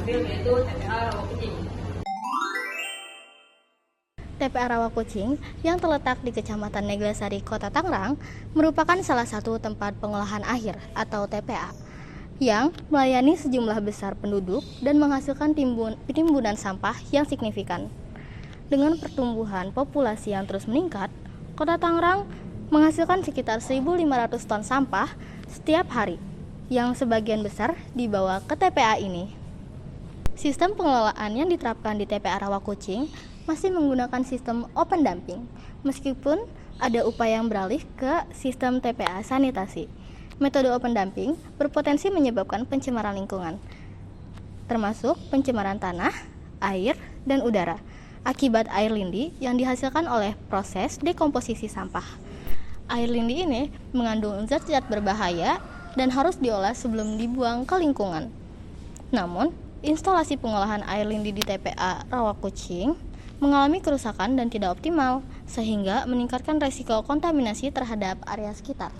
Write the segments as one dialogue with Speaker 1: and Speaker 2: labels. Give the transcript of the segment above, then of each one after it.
Speaker 1: ambil yaitu TPA Rawakucing.
Speaker 2: TPA Rawakucing yang terletak di Kecamatan Neglasari, Kota Tangerang, merupakan salah satu tempat pengolahan akhir atau TPA yang melayani sejumlah besar penduduk dan menghasilkan timbunan sampah yang signifikan. Dengan pertumbuhan populasi yang terus meningkat, Kota Tangerang menghasilkan sekitar 1.500 ton sampah setiap hari, yang sebagian besar dibawa ke TPA ini. Sistem pengelolaan yang diterapkan di TPA Rawakucing masih menggunakan sistem open dumping, meskipun ada upaya yang beralih ke sistem TPA sanitasi. Metode open dumping berpotensi menyebabkan pencemaran lingkungan, termasuk pencemaran tanah, air, dan udara, akibat air lindi yang dihasilkan oleh proses dekomposisi sampah. Air lindi ini mengandung zat-zat berbahaya dan harus diolah sebelum dibuang ke lingkungan. Namun, instalasi pengolahan air lindi di TPA Rawakucing mengalami kerusakan dan tidak optimal, sehingga meningkatkan resiko kontaminasi terhadap area sekitar.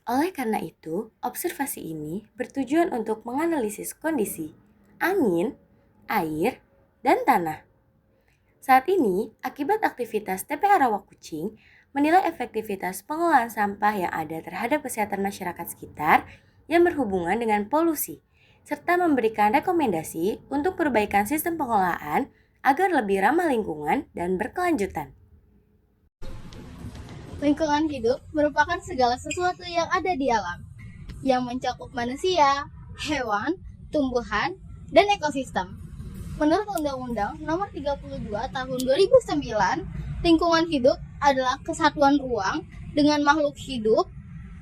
Speaker 3: Oleh karena itu, observasi ini bertujuan untuk menganalisis kondisi angin, air, dan tanah. Saat ini, akibat aktivitas TPA Rawakucing menilai efektivitas pengolahan sampah yang ada terhadap kesehatan masyarakat sekitar yang berhubungan dengan polusi, serta memberikan rekomendasi untuk perbaikan sistem pengolahan agar lebih ramah lingkungan dan berkelanjutan.
Speaker 2: Lingkungan hidup merupakan segala sesuatu yang ada di alam, yang mencakup manusia, hewan, tumbuhan, dan ekosistem. Menurut Undang-Undang Nomor 32 Tahun 2009, lingkungan hidup adalah kesatuan ruang dengan makhluk hidup,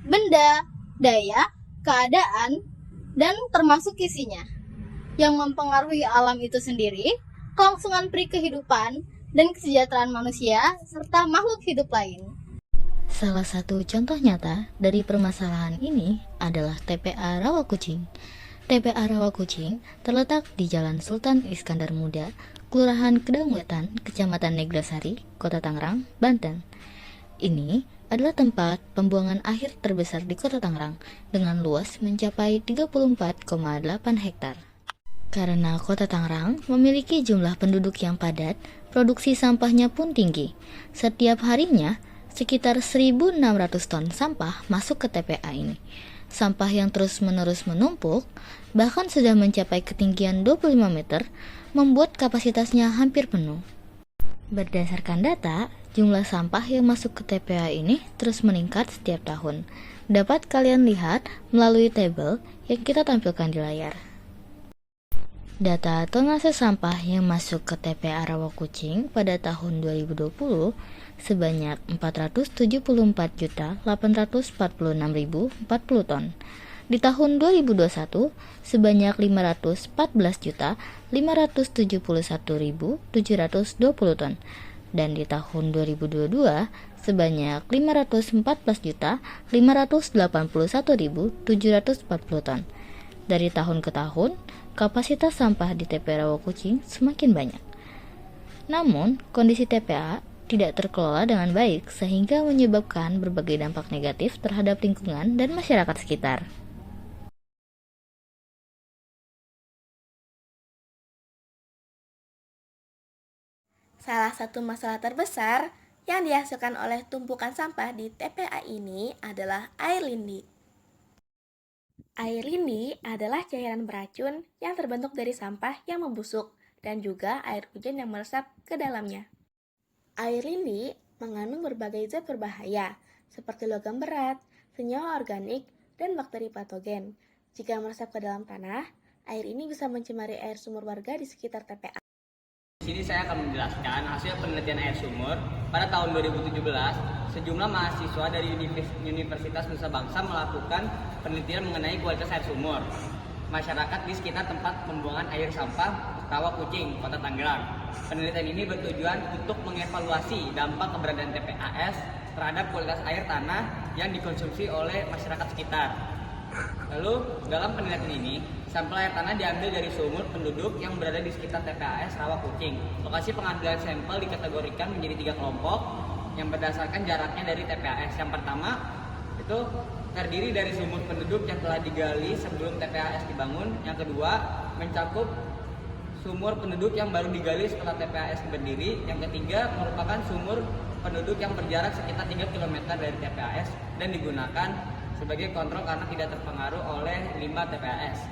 Speaker 2: benda, daya, keadaan, dan termasuk isinya, yang mempengaruhi alam itu sendiri, kelangsungan peri kehidupan, dan kesejahteraan manusia, serta makhluk hidup lain.
Speaker 4: Salah satu contoh nyata dari permasalahan ini adalah TPA Rawakucing. TPA Rawakucing terletak di Jalan Sultan Iskandar Muda, Kelurahan Kedung Wetan, Kecamatan Neglasari, Kota Tangerang, Banten. Ini adalah tempat pembuangan akhir terbesar di Kota Tangerang dengan luas mencapai 34,8 hektar. Karena Kota Tangerang memiliki jumlah penduduk yang padat, produksi sampahnya pun tinggi. Setiap harinya, sekitar 1.600 ton sampah masuk ke TPA ini. Sampah yang terus-menerus menumpuk, bahkan sudah mencapai ketinggian 25 meter, membuat kapasitasnya hampir penuh. Berdasarkan data, jumlah sampah yang masuk ke TPA ini terus meningkat setiap tahun. Dapat kalian lihat melalui tabel yang kita tampilkan di layar. Data tonase sampah yang masuk ke TPA Rawakucing pada tahun 2020 sebanyak 474.846.040 ton. Di tahun 2021 sebanyak 514.571.720 ton. Dan di tahun 2022 sebanyak 514.581.740 ton. Dari tahun ke tahun, kapasitas sampah di TPA Rawakucing semakin banyak. Namun, kondisi TPA tidak terkelola dengan baik sehingga menyebabkan berbagai dampak negatif terhadap lingkungan dan masyarakat sekitar.
Speaker 5: Salah satu masalah terbesar yang dihasilkan oleh tumpukan sampah di TPA ini adalah air lindi. Air lindi adalah cairan beracun yang terbentuk dari sampah yang membusuk dan juga air hujan yang meresap ke dalamnya. Air lindi mengandung berbagai zat berbahaya seperti logam berat, senyawa organik, dan bakteri patogen. Jika meresap ke dalam tanah, air ini bisa mencemari air sumur warga di sekitar TPA.
Speaker 6: Di sini saya akan menjelaskan hasil penelitian air sumur pada tahun 2017. Sejumlah mahasiswa dari Universitas Nusa Bangsa melakukan penelitian mengenai kualitas air sumur masyarakat di sekitar tempat pembuangan air sampah Rawakucing, Kota Tangerang. Penelitian ini bertujuan untuk mengevaluasi dampak keberadaan TPAS terhadap kualitas air tanah yang dikonsumsi oleh masyarakat sekitar. Lalu, dalam penelitian ini, sampel air tanah diambil dari sumur penduduk yang berada di sekitar TPAS Rawakucing. Lokasi pengambilan sampel dikategorikan menjadi 3 kelompok yang berdasarkan jaraknya dari TPAS. Yang pertama itu terdiri dari sumur penduduk yang telah digali sebelum TPAS dibangun. Yang kedua, mencakup sumur penduduk yang baru digali setelah TPAS berdiri. Yang ketiga, merupakan sumur penduduk yang berjarak sekitar 3 km dari TPAS dan digunakan sebagai kontrol karena tidak terpengaruh oleh limbah TPAS.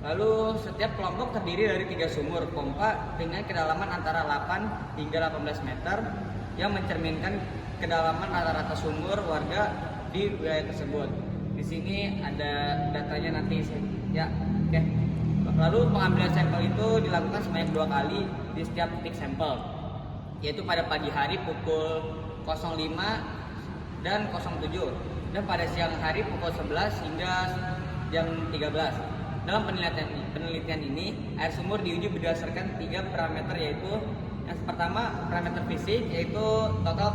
Speaker 6: Lalu setiap kelompok terdiri dari 3 sumur pompa dengan kedalaman antara 8 hingga 18 meter yang mencerminkan kedalaman rata-rata sumur warga di wilayah tersebut. Di sini ada datanya nanti ya. Oke. Lalu pengambilan sampel itu dilakukan sebanyak 2 kali di setiap titik sampel, yaitu pada pagi hari pukul 05 dan 07 dan pada siang hari pukul 11 hingga jam 13. Dalam penelitian ini, air sumur diuji berdasarkan 3 parameter, yaitu yang pertama parameter fisik, yaitu total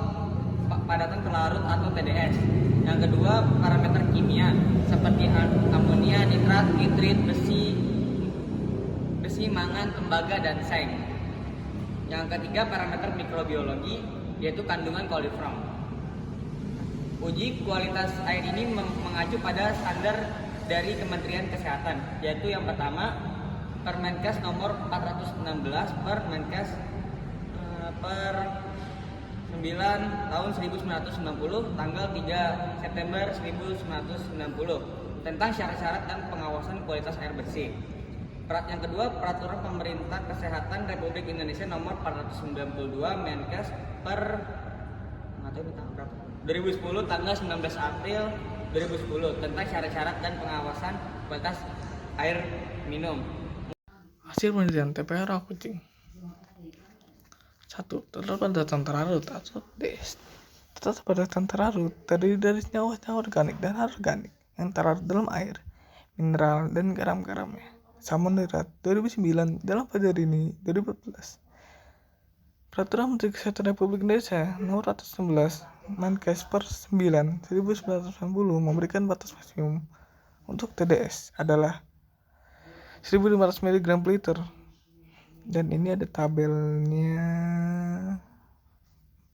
Speaker 6: padatan pelarut atau TDS. Yang kedua parameter kimia seperti amonia, nitrat, nitrit, besi, mangan, tembaga, dan seng. Yang ketiga parameter mikrobiologi, yaitu kandungan koliform. Uji kualitas air ini mengacu pada standar dari Kementerian Kesehatan, yaitu yang pertama Permenkes nomor 416 Permenkes per 9 tahun 1990 tanggal 3 September 1990 tentang syarat-syarat dan pengawasan kualitas air bersih. Yang kedua, Peraturan Pemerintah Kesehatan Republik Indonesia nomor 492 Menkes per 2010 tanggal 19 April 2010 tentang syarat-syarat dan pengawasan kualitas air minum.
Speaker 7: Hasil penelitian TPA rawa kucing. 1. Terdapat datang terlarut atau TDS. Terdapat datang terlarut terdiri dari senyawa-senyawa organik dan anorganik yang terlarut dalam air, mineral, dan garam-garamnya. Samondirat 2009 dalam Pajarini 2014. Peraturan Menteri Kesehatan Republik Indonesia Nomor 111 Menkes per 9 1990 memberikan batas maksimum untuk TDS adalah 1500 mg per liter. Dan ini ada tabelnya.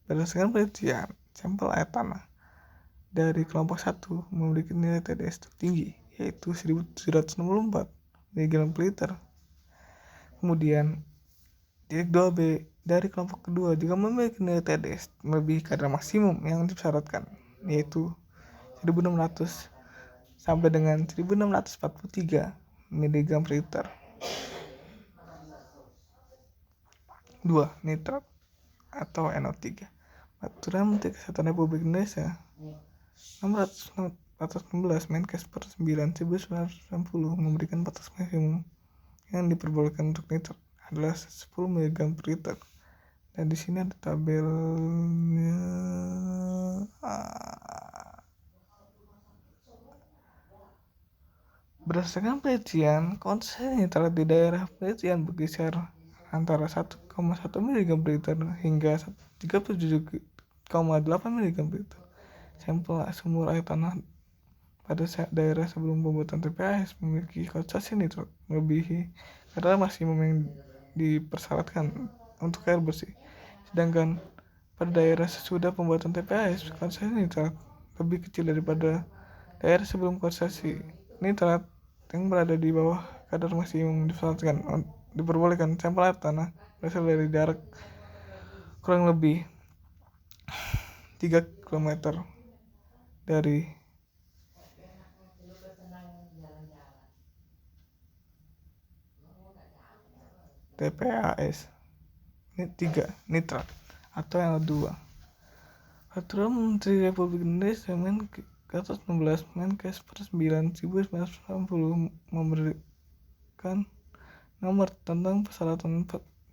Speaker 7: Berdasarkan penelitian, sampel air tanah dari kelompok 1 memiliki nilai TDS tertinggi, yaitu 1764 mg per liter. Kemudian titik 2B dari kelompok kedua juga memiliki nilai TDS melebihi kadar maksimum yang disyaratkan, yaitu 1600 sampai dengan 1643 mg per liter. 2. Nitrat atau NO3. Peraturan Menteri Kesehatan Republik Indonesia Nomor 416 Menkes per 9 1990 memberikan batas maksimum yang diperbolehkan untuk nitrat adalah 10 mg per liter. Dan di sini ada tabelnya. Berdasarkan penelitian, konsentrasi nitrat di daerah penelitian berkisar antara 1,1 mg per liter hingga 37,8 mg per liter. Sampel sumur air tanah pada daerah sebelum pembuatan TPAS memiliki konsentrasi nitrat melebihi kadar maksimum yang dipersyaratkan untuk air bersih. Sedangkan pada daerah sesudah pembuatan TPAS, konsentrasi nitrat lebih kecil daripada daerah sebelum konsentrasi nitrat yang berada di bawah kadar maksimum diperbolehkan. Sampel air tanah berasal dari jarak kurang lebih 3 km dari TPAS. Ini 3 nitrat atau NO2. Peraturan Menteri Republik Indonesia Menkes 16 Menkes per 9 1990 memberikan nomor tentang persyaratan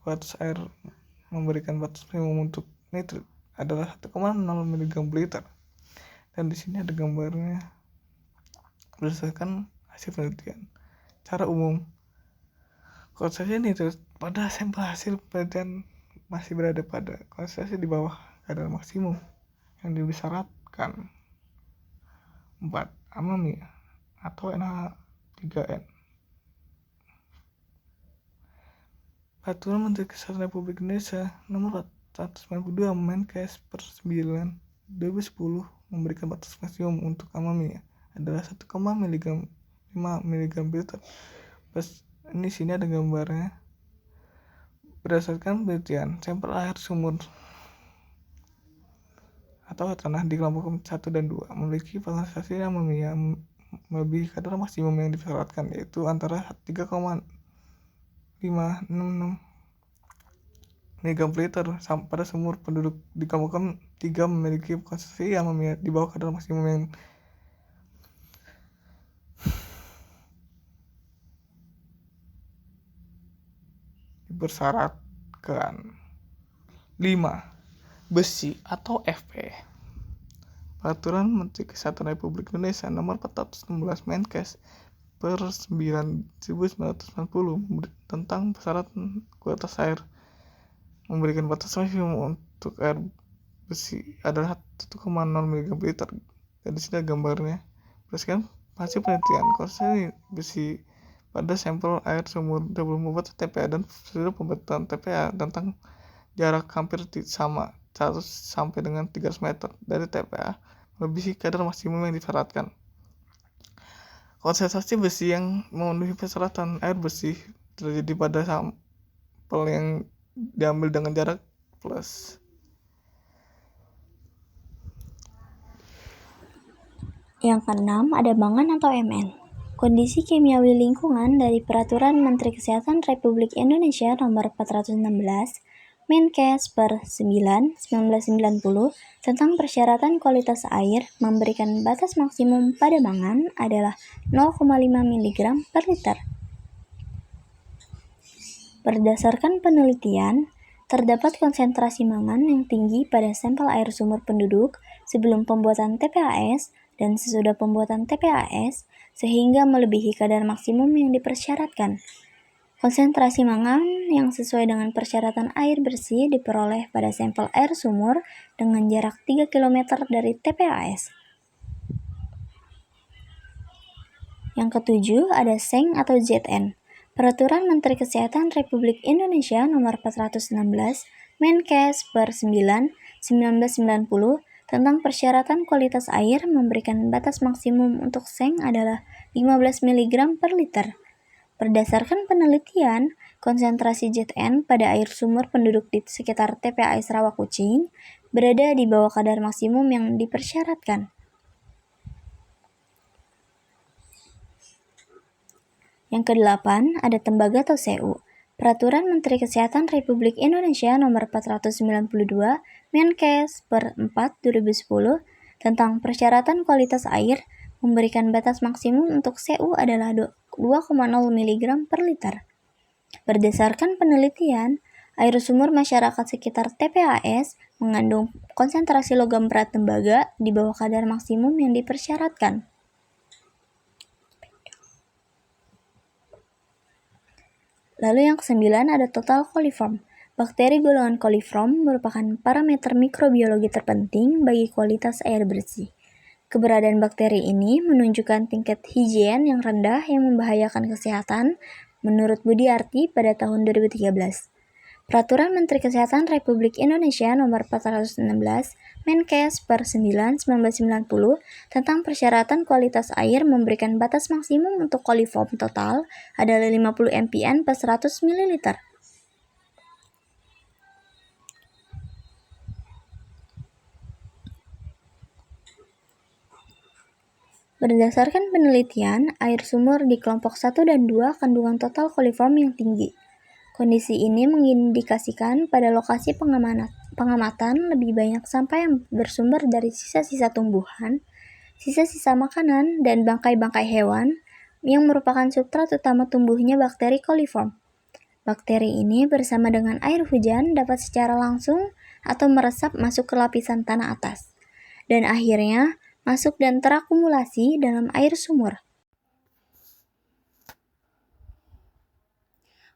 Speaker 7: kualitas air memberikan batas minimum untuk nitrit adalah 1,0 mg per liter. Dan di sini ada gambarnya berdasarkan hasil penelitian. Cara umum, konsentrasi nitrit pada sampel hasil penelitian masih berada pada konsentrasi di bawah kadar maksimum yang disyaratkan. 4. Amonia atau NH3N. Peraturan Menteri Kesehatan Republik Indonesia Nomor 492 Menkes per 9 2010 memberikan batas maksimum untuk amonia adalah 1, miligram 5 miligram per liter. Pas ini sini ada gambarnya. Berdasarkan penelitian, sampel air sumur atau tanah di kelompok 1 dan 2 memiliki konsentrasi amonium melebihi kadar maksimum yang dipersyaratkan, yaitu antara 3,566 mg per liter. Pada sumur penduduk di kelompok 3 memiliki konsentrasi amonium di bawah kadar maksimum yang dipersyaratkan. 5. Besi atau Fe. Peraturan Menteri Kesehatan Republik Indonesia Nomor 416 Menkes per 1990 tentang persyaratan kualitas air memberikan batas maksimum untuk air besi adalah 1,0 mg per liter. Dan di sini ada gambarnya. Berdasarkan hasil penelitian, konsentrasi besi pada sampel air sumur membuat TPA dan prosedur pembuatan TPA tentang jarak hampir sama 100 sampai dengan 300 meter dari TPA melebihi kadar maksimum yang disyaratkan. Konsentrasi besi yang memenuhi persyaratan air bersih terjadi pada sampel yang diambil dengan jarak plus.
Speaker 8: Yang keenam ada mangan atau Mn. Kondisi kimiawi lingkungan dari Peraturan Menteri Kesehatan Republik Indonesia Nomor 416 Menkes per 9/1990 tentang persyaratan kualitas air memberikan batas maksimum pada mangan adalah 0,5 mg per liter. Berdasarkan penelitian, terdapat konsentrasi mangan yang tinggi pada sampel air sumur penduduk sebelum pembuatan TPAS dan sesudah pembuatan TPAS sehingga melebihi kadar maksimum yang dipersyaratkan. Konsentrasi mangan yang sesuai dengan persyaratan air bersih diperoleh pada sampel air sumur dengan jarak 3 km dari TPAS. Yang ketujuh ada Seng atau ZN. Peraturan Menteri Kesehatan Republik Indonesia Nomor 416 Menkes per 9/1990 tentang persyaratan kualitas air memberikan batas maksimum untuk Seng adalah 15 mg per liter. Berdasarkan penelitian, konsentrasi ZN pada air sumur penduduk di sekitar TPAS Rawakucing berada di bawah kadar maksimum yang dipersyaratkan. Yang kedelapan ada tembaga atau CU. Peraturan Menteri Kesehatan Republik Indonesia Nomor 492 Menkes per 4/2010 tentang persyaratan kualitas air memberikan batas maksimum untuk CU adalah 2,0 mg per liter. Berdasarkan penelitian, air sumur masyarakat sekitar TPAS mengandung konsentrasi logam berat tembaga di bawah kadar maksimum yang dipersyaratkan. Lalu yang ke-9 ada total coliform. Bakteri golongan coliform merupakan parameter mikrobiologi terpenting bagi kualitas air bersih. Keberadaan bakteri ini menunjukkan tingkat higien yang rendah yang membahayakan kesehatan menurut Budiarti pada tahun 2013. Peraturan Menteri Kesehatan Republik Indonesia Nomor 416 Menkes per 9/1990 tentang persyaratan kualitas air memberikan batas maksimum untuk coliform total adalah 50 mpn per 100 ml. Berdasarkan penelitian, air sumur di kelompok 1 dan 2 kandungan total coliform yang tinggi. Kondisi ini mengindikasikan pada lokasi pengamatan lebih banyak sampah yang bersumber dari sisa-sisa tumbuhan, sisa-sisa makanan, dan bangkai-bangkai hewan yang merupakan substrat utama tumbuhnya bakteri coliform. Bakteri ini bersama dengan air hujan dapat secara langsung atau meresap masuk ke lapisan tanah atas, dan akhirnya masuk dan terakumulasi dalam air sumur.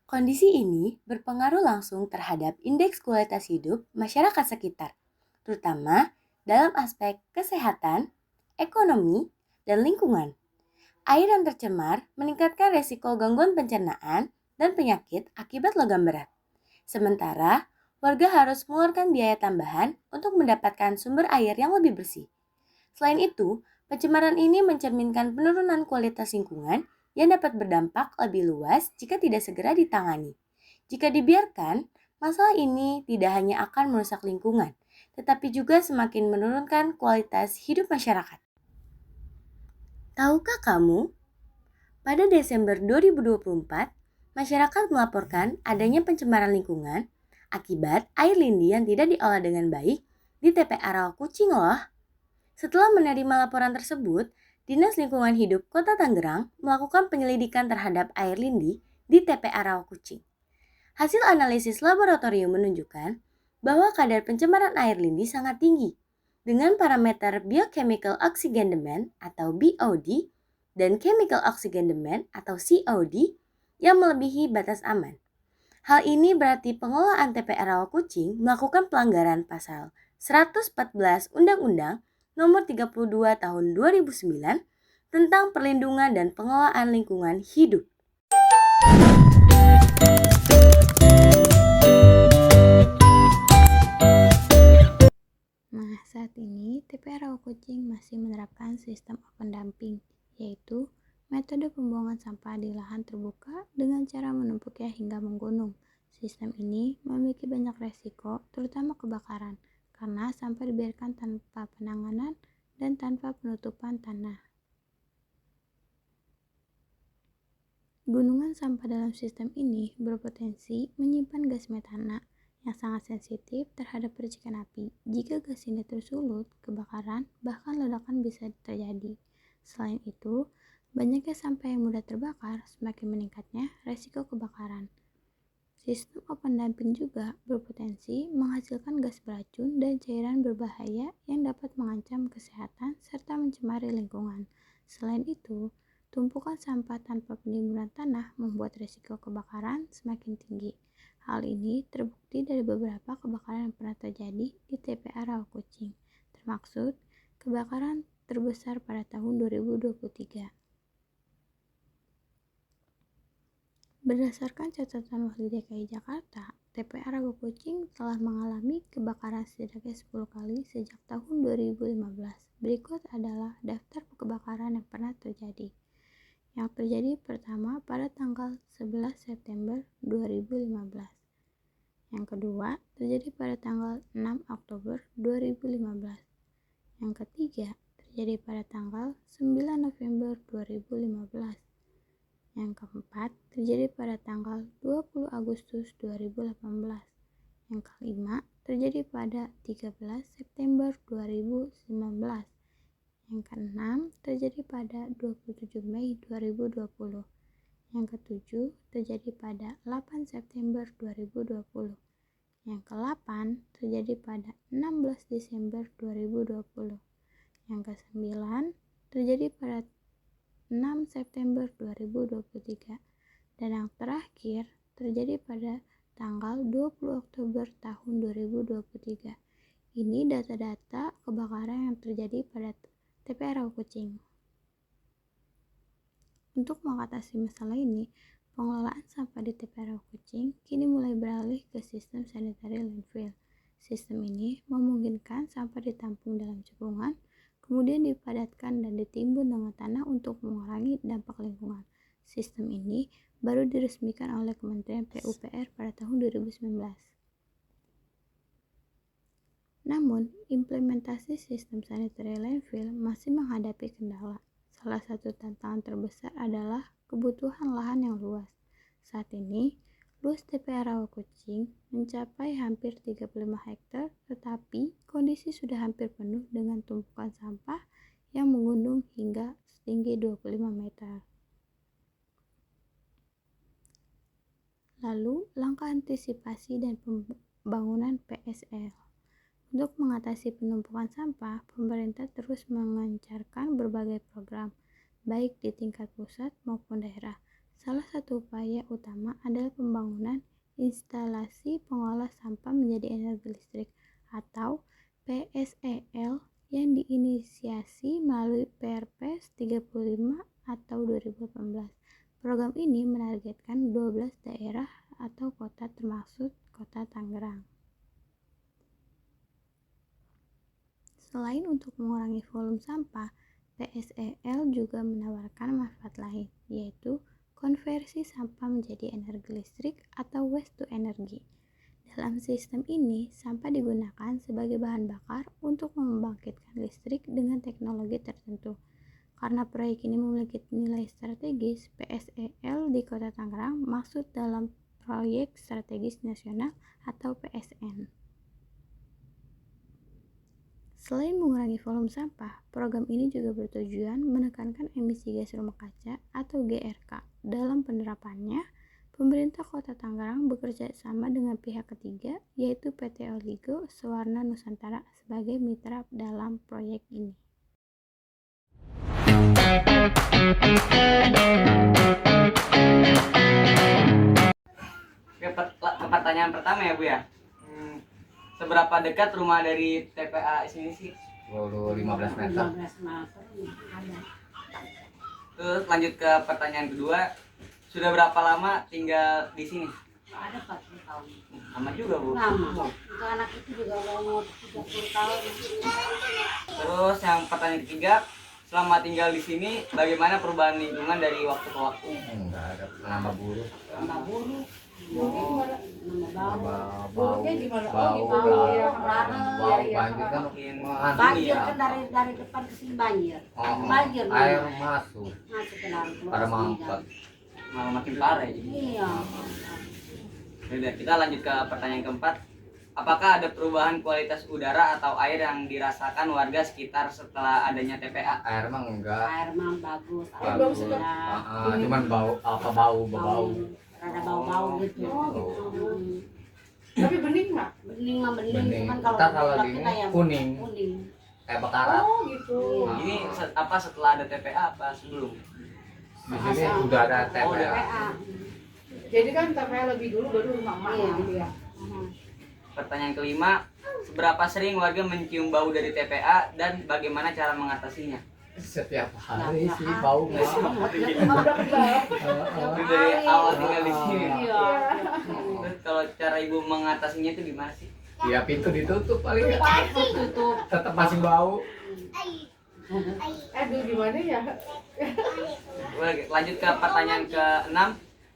Speaker 3: Kondisi ini berpengaruh langsung terhadap indeks kualitas hidup masyarakat sekitar, terutama dalam aspek kesehatan, ekonomi, dan lingkungan. Air yang tercemar meningkatkan resiko gangguan pencernaan dan penyakit akibat logam berat. Sementara, warga harus mengeluarkan biaya tambahan untuk mendapatkan sumber air yang lebih bersih. Selain itu, Pencemaran ini mencerminkan penurunan kualitas lingkungan yang dapat berdampak lebih luas jika tidak segera ditangani. Jika dibiarkan, masalah ini tidak hanya akan merusak lingkungan, tetapi juga semakin menurunkan kualitas hidup masyarakat. Tahukah kamu, pada Desember 2024, masyarakat melaporkan adanya pencemaran lingkungan akibat air lindi yang tidak diolah dengan baik di TPA Rawakucing loh. Setelah menerima laporan tersebut, Dinas Lingkungan Hidup Kota Tangerang melakukan penyelidikan terhadap air lindi di TPA Rawakucing. Hasil analisis laboratorium menunjukkan bahwa kadar pencemaran air lindi sangat tinggi dengan parameter Biochemical Oxygen Demand atau BOD dan Chemical Oxygen Demand atau COD yang melebihi batas aman. Hal ini berarti pengelolaan TPA Rawakucing melakukan pelanggaran pasal 114 Undang-Undang Nomor 32 Tahun 2009 tentang perlindungan dan pengelolaan lingkungan hidup.
Speaker 8: Nah, saat ini TPA Rawakucing masih menerapkan sistem open dumping, yaitu metode pembuangan sampah di lahan terbuka dengan cara menumpuknya hingga menggunung. Sistem ini memiliki banyak resiko, terutama kebakaran, karena sampah dibiarkan tanpa penanganan dan tanpa penutupan tanah. Gunungan sampah dalam sistem ini berpotensi menyimpan gas metana yang sangat sensitif terhadap percikan api. Jika gas ini tersulut, kebakaran bahkan ledakan bisa terjadi. Selain itu, banyaknya sampah yang mudah terbakar semakin meningkatnya resiko kebakaran. Sistem open dumping juga berpotensi menghasilkan gas beracun dan cairan berbahaya yang dapat mengancam kesehatan serta mencemari lingkungan. Selain itu, tumpukan sampah tanpa penimbunan tanah membuat risiko kebakaran semakin tinggi. Hal ini terbukti dari beberapa kebakaran yang pernah terjadi di TPA Rawakucing, termaksud kebakaran terbesar pada tahun 2023. Berdasarkan catatan Wali DKI Jakarta, TPA Rawakucing telah mengalami kebakaran setidaknya 10 kali sejak tahun 2015. Berikut adalah daftar kebakaran yang pernah terjadi. Yang terjadi pertama pada tanggal 11 September 2015. Yang kedua terjadi pada tanggal 6 Oktober 2015. Yang ketiga terjadi pada tanggal 9 November 2015. Yang keempat terjadi pada tanggal 20 Agustus 2018. Yang kelima terjadi pada 13 September 2019. Yang keenam terjadi pada 27 Mei 2020. Yang ketujuh terjadi pada 8 September 2020. Yang ke-8 terjadi pada 16 Desember 2020. Yang ke-9 terjadi pada 6 September 2023. Dan yang terakhir terjadi pada tanggal 20 Oktober tahun 2023. Ini data-data kebakaran yang terjadi pada TPA Rawakucing. Untuk mengatasi masalah ini, pengelolaan sampah di TPA Rawakucing kini mulai beralih ke sistem sanitary landfill. Sistem ini memungkinkan sampah ditampung dalam cekungan, kemudian dipadatkan dan ditimbun dengan tanah untuk mengurangi dampak lingkungan. Sistem ini baru diresmikan oleh Kementerian PUPR pada tahun 2019. Namun, implementasi sistem sanitary landfill masih menghadapi kendala. Salah satu tantangan terbesar adalah kebutuhan lahan yang luas. Saat ini, luas TPA Rawakucing mencapai hampir 35 hektar, tetapi kondisi sudah hampir penuh dengan tumpukan sampah yang menggunung hingga setinggi 25 meter. Lalu, langkah antisipasi dan pembangunan PSL. Untuk mengatasi penumpukan sampah, pemerintah terus mengencarkan berbagai program, baik di tingkat pusat maupun daerah. Salah satu upaya utama adalah pembangunan instalasi pengolah sampah menjadi energi listrik atau PSEL yang diinisiasi melalui Perpres 35 atau 2018. Program ini menargetkan 12 daerah atau kota termasuk Kota Tangerang. Selain untuk mengurangi volume sampah,
Speaker 9: PSEL juga menawarkan manfaat lain, yaitu konversi sampah menjadi energi listrik atau waste to energy. Dalam sistem ini, sampah digunakan sebagai bahan bakar untuk membangkitkan listrik dengan teknologi tertentu. Karena proyek ini memiliki nilai strategis, PSEL di Kota Tangerang masuk dalam Proyek Strategis Nasional atau PSN. Selain mengurangi volume sampah, program ini juga bertujuan menekankan emisi gas rumah kaca atau GRK. Dalam penerapannya, pemerintah Kota Tangerang bekerja sama dengan pihak ketiga, yaitu PT Oligo Sewarna Nusantara sebagai mitra dalam proyek ini.
Speaker 6: Ke pertanyaan pertama ya Bu ya. Seberapa dekat rumah dari TPA sini sih?
Speaker 10: 15 meter.
Speaker 6: Terus lanjut ke pertanyaan kedua, sudah berapa lama tinggal di sini?
Speaker 1: Ada 40 tahun.
Speaker 6: Lama juga Bu.
Speaker 1: Lama. Itu anak itu juga umur 30 tahun.
Speaker 6: Terus yang pertanyaan ketiga, selama tinggal di sini, bagaimana perubahan lingkungan dari waktu ke waktu?
Speaker 10: Enggak ada nambah buruk.
Speaker 1: Tambah buruk.
Speaker 10: Bau banjir kan
Speaker 1: Banjir kan dari depan ke sini banjir. Banjir.
Speaker 10: Air masuk
Speaker 1: Masuk ke dalam.
Speaker 10: pada mampet.
Speaker 6: Malah makin parah ya.
Speaker 1: Iya.
Speaker 6: Udah, kita lanjut ke pertanyaan keempat. Apakah ada perubahan kualitas udara atau air yang dirasakan warga sekitar setelah adanya TPA?
Speaker 10: Air mah enggak.
Speaker 1: Air mah bagus.
Speaker 10: Bagus. Cuman bau.
Speaker 1: Rada bau-bau gitu.
Speaker 11: Tapi bening nggak?
Speaker 1: Bening mah bening.
Speaker 10: Bening.
Speaker 1: Cuman
Speaker 10: Ntar kalau
Speaker 1: udah
Speaker 10: dingin
Speaker 1: kita yang
Speaker 10: kuning. Kayak bakarat.
Speaker 11: Oh gitu.
Speaker 6: Ini apa setelah ada TPA apa sebelum?
Speaker 10: Di sini udah ada
Speaker 6: Oh, udah.
Speaker 10: TPA.
Speaker 11: Jadi kan TPA lebih dulu baru rumah
Speaker 1: Iya.
Speaker 11: gitu ya.
Speaker 6: Pertanyaan kelima, seberapa sering warga mencium bau dari TPA dan bagaimana cara mengatasinya?
Speaker 10: Setiap hari sih bau mah.
Speaker 6: Itu dari awal tinggal di sini.
Speaker 1: Iya.
Speaker 6: Terus kalau cara ibu mengatasinya itu gimana sih?
Speaker 10: Ya pintu ditutup paling nggak.
Speaker 1: Tutup.
Speaker 10: Tetap masih bau.
Speaker 11: Aduh gimana ya?
Speaker 6: Lanjut ke pertanyaan ke-6.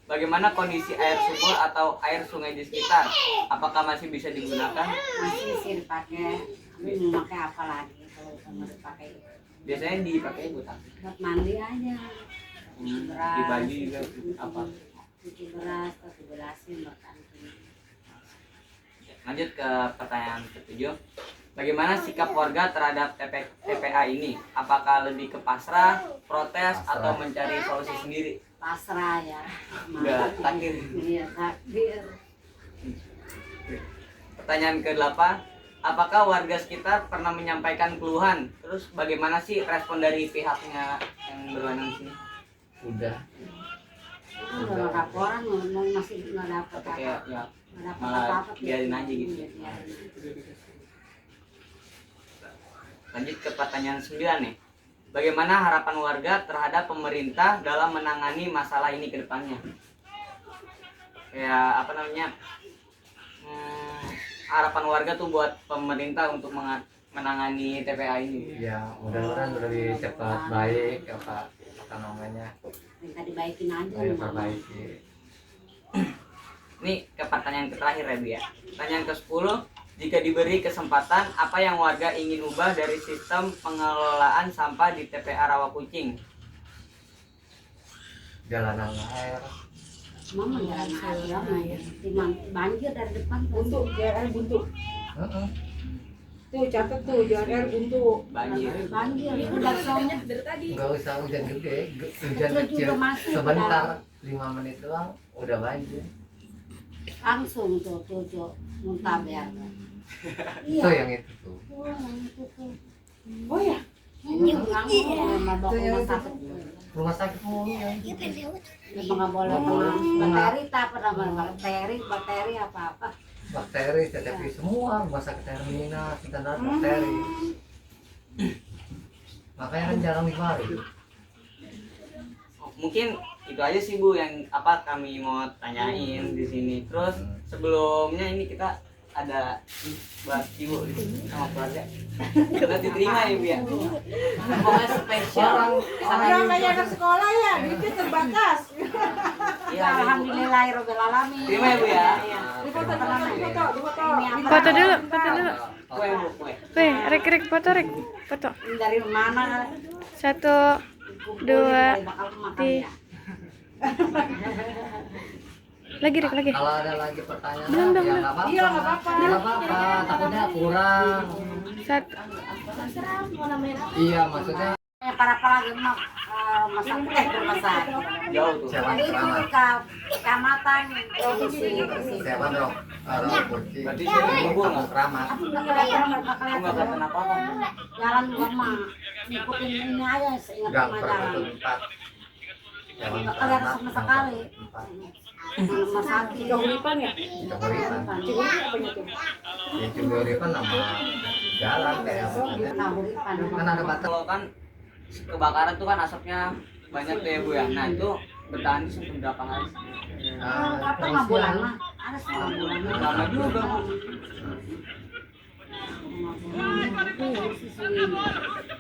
Speaker 6: Bagaimana kondisi air sumur atau air sungai di sekitar? Apakah masih bisa digunakan?
Speaker 1: Masih sih dipakai. Tapi mau pakai apa lagi kalau mau dipakai?
Speaker 6: Biasanya dipakai buat apa?
Speaker 1: Buat mandi aja. Beras.
Speaker 6: Di baju juga apa?
Speaker 1: Cuci beras, terus dibelasin makan.
Speaker 6: Lanjut ke pertanyaan ke-7. Bagaimana sikap warga terhadap TPA ini? Apakah lebih ke pasrah, protes, atau mencari solusi sendiri?
Speaker 1: Pasrah ya.
Speaker 6: Enggak, takdir.
Speaker 1: Iya, takdir.
Speaker 6: Pertanyaan ke-8. Apakah warga sekitar pernah menyampaikan keluhan? Terus bagaimana sih respon dari pihaknya yang berwenang di sini?
Speaker 10: Udah.
Speaker 1: Udah laporan masih nggak dapat
Speaker 6: Tapi kayak ya
Speaker 1: nggak dapat
Speaker 6: malah
Speaker 1: apa-apa.
Speaker 6: biarin aja gitu.
Speaker 1: Iya, biarin.
Speaker 6: Lanjut ke pertanyaan 9 nih. Bagaimana harapan warga terhadap pemerintah dalam menangani masalah ini ke depannya? Ya apa namanya? Harapan warga tuh buat pemerintah untuk menangani TPA ini.
Speaker 10: Ya mudah-mudahan lebih cepat baik apa namanya.
Speaker 1: Minta dibaikin aja.
Speaker 10: Ayo perbaiki.
Speaker 6: Ini ke pertanyaan terakhir ya Bu ya. Pertanyaan ke-10. Jika diberi kesempatan, apa yang warga ingin ubah dari sistem pengelolaan sampah di TPA Rawakucing?
Speaker 10: Jalanan air.
Speaker 1: Mama jalan air, banjir dari depan.
Speaker 11: Buntu, jalan air buntu. Tuh catat tuh, jalan air buntu.
Speaker 6: Banjir.
Speaker 1: Banjir, udah soalnya
Speaker 11: dari tadi.
Speaker 10: Enggak usah hujan gede, hujan
Speaker 1: Itu
Speaker 10: kecil
Speaker 1: juga masuk,
Speaker 10: sebentar, 5 menit doang udah banjir.
Speaker 1: langsung tuh muntah biar.
Speaker 10: Itu yang itu tuh.
Speaker 11: Oh ya.
Speaker 1: Rumah sakit.
Speaker 10: Rumah sakit mulu ya.
Speaker 1: Nggak boleh bakteri tak pernah bakteri apa-apa.
Speaker 10: Bakteri, TTP semua rumah sakit Hermina, standar bakteri. Makanya kan jarang dimari.
Speaker 6: Mungkin itu aja sih Bu yang apa kami mau tanyain di sini. Terus sebelumnya ini kita ada buat ibu sama keluarga. Nanti diterima ya Bu ya.
Speaker 1: Pokoknya spesial.
Speaker 11: Orang kayak anak sekolah ya, duitnya terbatas.
Speaker 1: Ya, alhamdulillahirabbil alamin.
Speaker 6: Terima ya Bu ya.
Speaker 11: Dipoto.
Speaker 12: Foto dulu, foto dulu.
Speaker 6: Kue Bu, kue.
Speaker 12: Weh, rek foto rek. Foto.
Speaker 1: Dari mana?
Speaker 12: 1, 2,
Speaker 1: Bakal makan
Speaker 12: 3.
Speaker 1: ya.
Speaker 12: Lagi rek, lagi.
Speaker 10: Kalau ada lagi pertanyaan,
Speaker 12: Belum,
Speaker 10: ya
Speaker 12: belum.
Speaker 10: nggak apa-apa.
Speaker 11: Iya, nggak apa-apa.
Speaker 10: Nggak apa-apa, takutnya kurang.
Speaker 12: 1.
Speaker 10: Iya, maksudnya
Speaker 1: Para lagi mah masak rumah sakit.
Speaker 6: Jauh tuh.
Speaker 10: sewa
Speaker 1: Itu
Speaker 10: keramat.
Speaker 1: ke kecamatan provinsi.
Speaker 10: Sewa dong, kalau kucing.
Speaker 6: Berarti sering ngumpul
Speaker 10: Kampung
Speaker 6: nggak?
Speaker 10: keramat.
Speaker 1: Aku nggak kelihatan
Speaker 6: Aku nggak kelihatan apa-apa.
Speaker 1: jalan mama ngikutin ini aja seingat
Speaker 10: Nggak
Speaker 1: mama
Speaker 10: pernah
Speaker 1: jalan.
Speaker 10: satu tempat. Sewa
Speaker 1: Nggak kelihatan
Speaker 10: keramat,
Speaker 1: sama sekali.
Speaker 10: tempat.
Speaker 1: Rumah sakit.
Speaker 11: Ciguripan ya?
Speaker 10: Ciguripan.
Speaker 11: Ciguripan apanya tuh?
Speaker 10: Ya Ciguripan nama jalan kayak maksudnya.
Speaker 1: Ciguripan.
Speaker 10: Kan ada batas.
Speaker 6: Kalau kan kebakaran tuh kan asapnya banyak tuh ya Bu ya. Nah itu bertahan di sampai berapa hari?
Speaker 1: Setengah bulan mah ada setengah bulan.
Speaker 6: Lama juga Bu.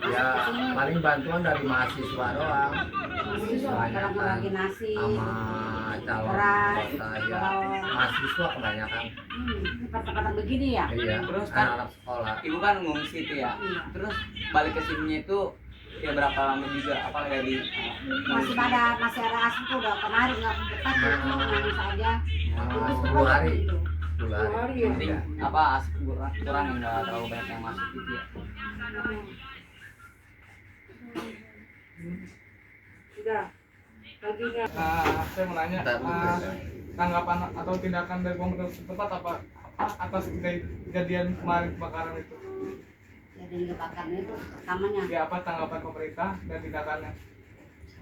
Speaker 10: Ya paling bantuan dari mahasiswa doang.
Speaker 1: Sekarang lagi nasi.
Speaker 10: Sama calon
Speaker 1: Beras,
Speaker 10: saya mahasiswa kebanyakan.
Speaker 1: Tempat-tempat begini ya.
Speaker 10: Iya.
Speaker 6: Terus kan
Speaker 10: anak-anak sekolah.
Speaker 6: Ibu kan ngungsi tuh ya. Terus balik ke sininya itu ya berapa lama juga? Apa dari
Speaker 1: Masih ada asap tuh udah kemarin nggak dekat itu nangis aja.
Speaker 10: 10 hari. 10
Speaker 11: hari
Speaker 10: hari.
Speaker 11: ya?
Speaker 6: penting
Speaker 10: Iya.
Speaker 6: apa asap kurang yang nggak terlalu banyak yang masuk gitu ya?
Speaker 11: Udah. Lagi nggak?
Speaker 7: Saya mau nanya,
Speaker 10: Bentar, bentar.
Speaker 7: tanggapan atau tindakan dari pemerintah setempat apa atas kejadian kemarin kebakaran itu?
Speaker 1: Jadi kebakaran itu pertamanya.
Speaker 7: Ya apa tanggapan pemerintah dan tindakannya?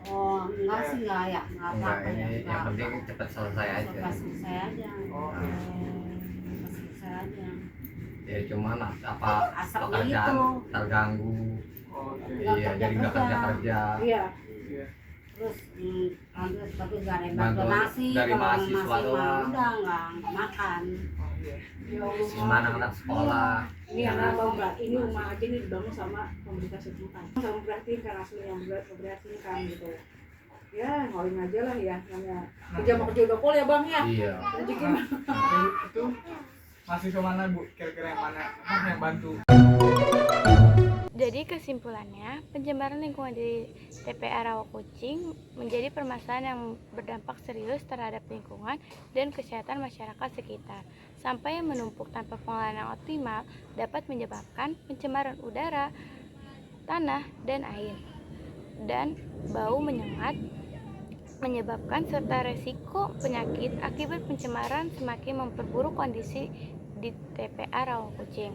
Speaker 1: Oh enggak sih enggak ya nggak
Speaker 10: Enggak,
Speaker 1: apa-apa ya.
Speaker 10: ini yang penting cepat selesai aja.
Speaker 1: Cepat selesai aja.
Speaker 7: Oh.
Speaker 1: Cepat selesai aja.
Speaker 10: Ya cuman apa
Speaker 1: Asapnya
Speaker 10: pekerjaan
Speaker 1: itu.
Speaker 10: terganggu.
Speaker 7: Oh, oke.
Speaker 10: Iya, jadi nggak kerja.
Speaker 11: Iya.
Speaker 7: Iya.
Speaker 1: Terus tapi nggak ada yang
Speaker 10: Bantuan
Speaker 1: bantu nasi.
Speaker 10: dari
Speaker 1: Kalau
Speaker 10: mahasiswa
Speaker 1: nasi mah
Speaker 10: doang.
Speaker 1: udah nggak makan.
Speaker 7: Oh, iya.
Speaker 10: Gimana anak sekolah?
Speaker 11: Ini anak lomba, ini rumah aja nih dibangun sama pemerintah setempat. Sama berarti kan asli yang berarti kan gitu. Ya, ngolin aja lah ya, namanya kerja mau kerja udah pol ya bang ya.
Speaker 10: Iya.
Speaker 11: Jadi gimana?
Speaker 7: Itu mahasiswa mana Bu? Kira-kira yang mana? Yang bantu?
Speaker 12: Jadi kesimpulannya, pencemaran lingkungan di TPA Rawakucing menjadi permasalahan yang berdampak serius terhadap lingkungan dan kesehatan masyarakat sekitar. Sampai yang menumpuk tanpa pengelolaan yang optimal dapat menyebabkan pencemaran udara, tanah, dan air. Dan bau menyengat menyebabkan serta resiko penyakit akibat pencemaran semakin memperburuk kondisi di TPA Rawakucing.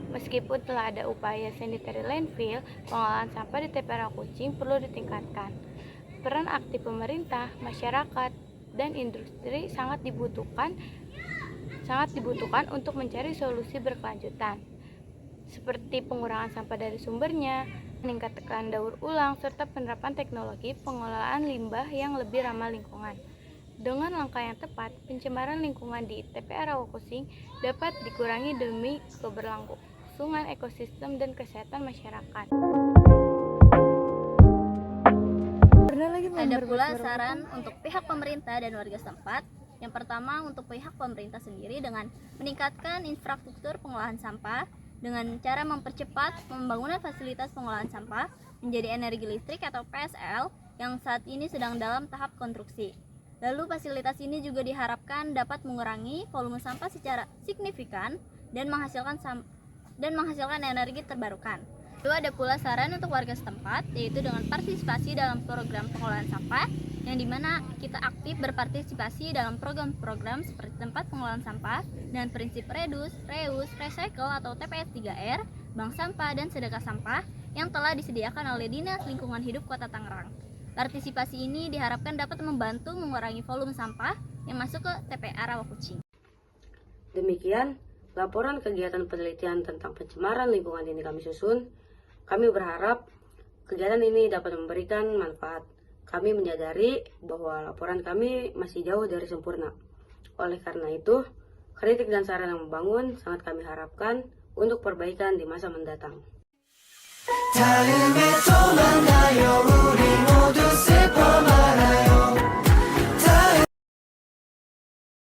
Speaker 12: Meskipun telah ada upaya sanitary landfill, pengelolaan sampah di TPA Rawakucing perlu ditingkatkan. Peran aktif pemerintah, masyarakat, dan industri sangat dibutuhkan untuk mencari solusi berkelanjutan, seperti pengurangan sampah dari sumbernya, meningkatkan daur ulang, serta penerapan teknologi pengelolaan limbah yang lebih ramah lingkungan. Dengan langkah yang tepat, pencemaran lingkungan di TPA Rawakucing dapat dikurangi demi keberlangsungan ekosistem dan kesehatan masyarakat.
Speaker 2: Ada pula saran untuk pihak pemerintah dan warga setempat. Yang pertama, untuk pihak pemerintah sendiri dengan meningkatkan infrastruktur pengolahan sampah dengan cara mempercepat pembangunan fasilitas pengolahan sampah menjadi energi listrik atau PSL yang saat ini sedang dalam tahap konstruksi. Lalu fasilitas ini juga diharapkan dapat mengurangi volume sampah secara signifikan dan menghasilkan energi terbarukan. Lalu ada pula saran untuk warga setempat, yaitu dengan partisipasi dalam program pengelolaan sampah, yang dimana kita aktif berpartisipasi dalam program-program seperti tempat pengelolaan sampah dan prinsip reduce, reuse, recycle atau TPS 3R, bank sampah, dan sedekah sampah yang telah disediakan oleh Dinas Lingkungan Hidup Kota Tangerang. Partisipasi ini diharapkan dapat membantu mengurangi volume sampah yang masuk ke TPA Rawakucing.
Speaker 3: Demikian laporan kegiatan penelitian tentang pencemaran lingkungan ini kami susun. Kami berharap kegiatan ini dapat memberikan manfaat. Kami menyadari bahwa laporan kami masih jauh dari sempurna. Oleh karena itu,
Speaker 13: Kritik dan saran yang membangun sangat kami harapkan untuk perbaikan di masa mendatang.